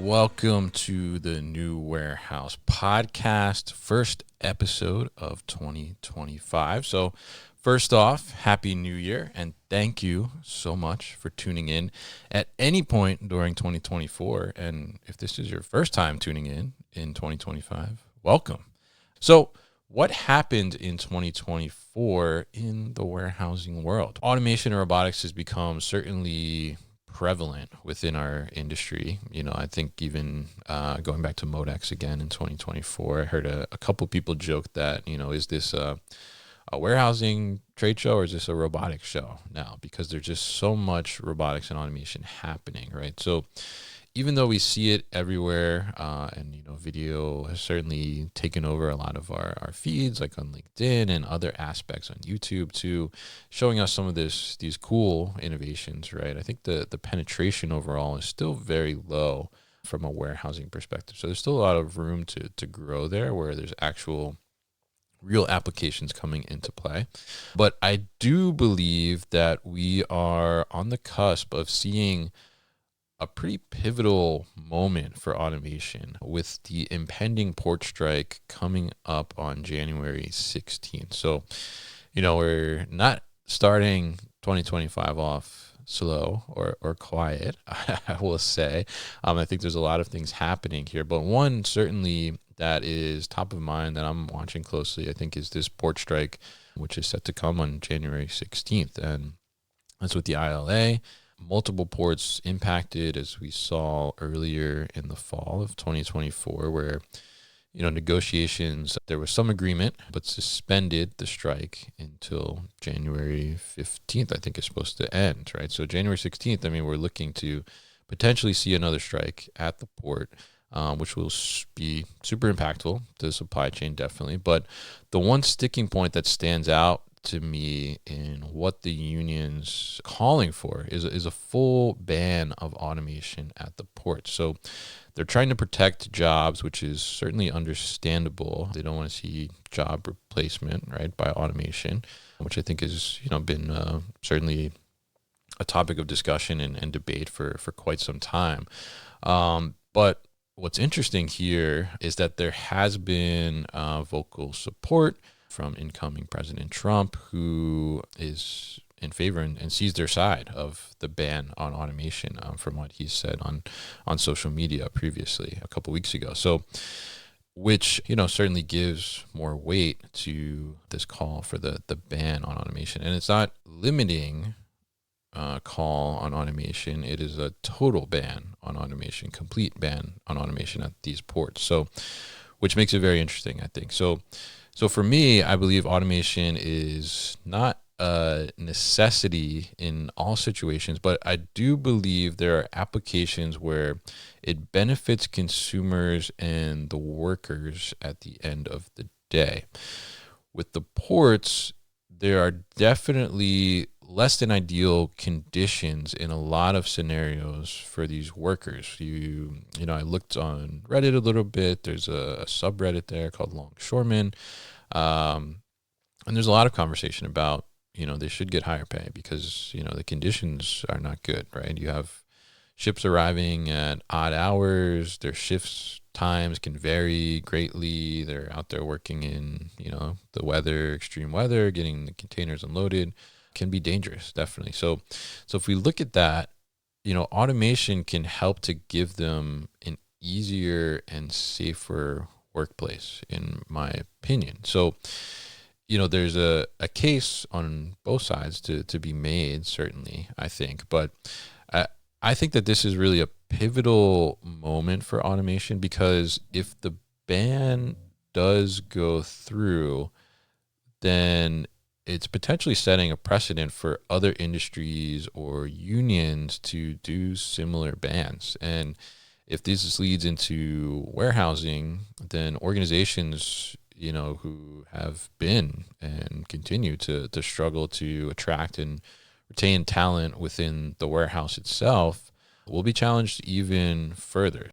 Welcome to the New Warehouse podcast, first episode of 2025. So, first off, Happy New Year, and thank you so much for tuning in at any point during 2024. And if this is your first time tuning in 2025, welcome. So, what happened in 2024 in the warehousing world? Automation and robotics has become certainly prevalent within our industry. I think even going back to Modex again in 2024, I heard a couple people joke that, is this a warehousing trade show or is this a robotics show now? Because there's just so much robotics and automation happening, right? So even though we see it everywhere, and video has certainly taken over a lot of our feeds, like on LinkedIn and other aspects on YouTube too, showing us some of these cool innovations, right? I think the penetration overall is still very low from a warehousing perspective. So there's still a lot of room to grow there, where there's actual real applications coming into play. But I do believe that we are on the cusp of seeing a pretty pivotal moment for automation with the impending port strike coming up on January 16th. So, we're not starting 2025 off slow or quiet, I will say. I think there's a lot of things happening here, but one certainly that is top of mind that I'm watching closely, I think, is this port strike, which is set to come on January 16th. And that's with the ILA. Multiple ports impacted, as we saw earlier in the fall of 2024, where, negotiations, there was some agreement, but suspended the strike until January 15th, I think is supposed to end, right? So January 16th, we're looking to potentially see another strike at the port, which will be super impactful to the supply chain, definitely. But the one sticking point that stands out to me in what the union's calling for is a full ban of automation at the port. So they're trying to protect jobs, which is certainly understandable. They don't want to see job replacement, right, by automation, which I think has been certainly a topic of discussion and debate for quite some time. But what's interesting here is that there has been vocal support from incoming President Trump, who is in favor and sees their side of the ban on automation, from what he said on social media previously a couple weeks ago. So, which certainly gives more weight to this call for the ban on automation, and it's not limiting call on automation. It is a total ban on automation, complete ban on automation at these ports. So, which makes it very interesting, I think. So for me, I believe automation is not a necessity in all situations, but I do believe there are applications where it benefits consumers and the workers at the end of the day. With the ports, there are definitely less than ideal conditions in a lot of scenarios for these workers. I looked on Reddit a little bit. There's a subreddit there called Longshoremen. And there's a lot of conversation about, they should get higher pay because, the conditions are not good, right? You have ships arriving at odd hours. Their shifts times can vary greatly. They're out there working in, the weather, extreme weather, getting the containers unloaded can be dangerous, definitely. So if we look at that, automation can help to give them an easier and safer workplace, in my opinion. So, there's a case on both sides to be made, certainly, I think. But I think that this is really a pivotal moment for automation, because if the ban does go through, then it's potentially setting a precedent for other industries or unions to do similar bans. And if this leads into warehousing, then organizations, who have been and continue to struggle to attract and retain talent within the warehouse itself will be challenged even further.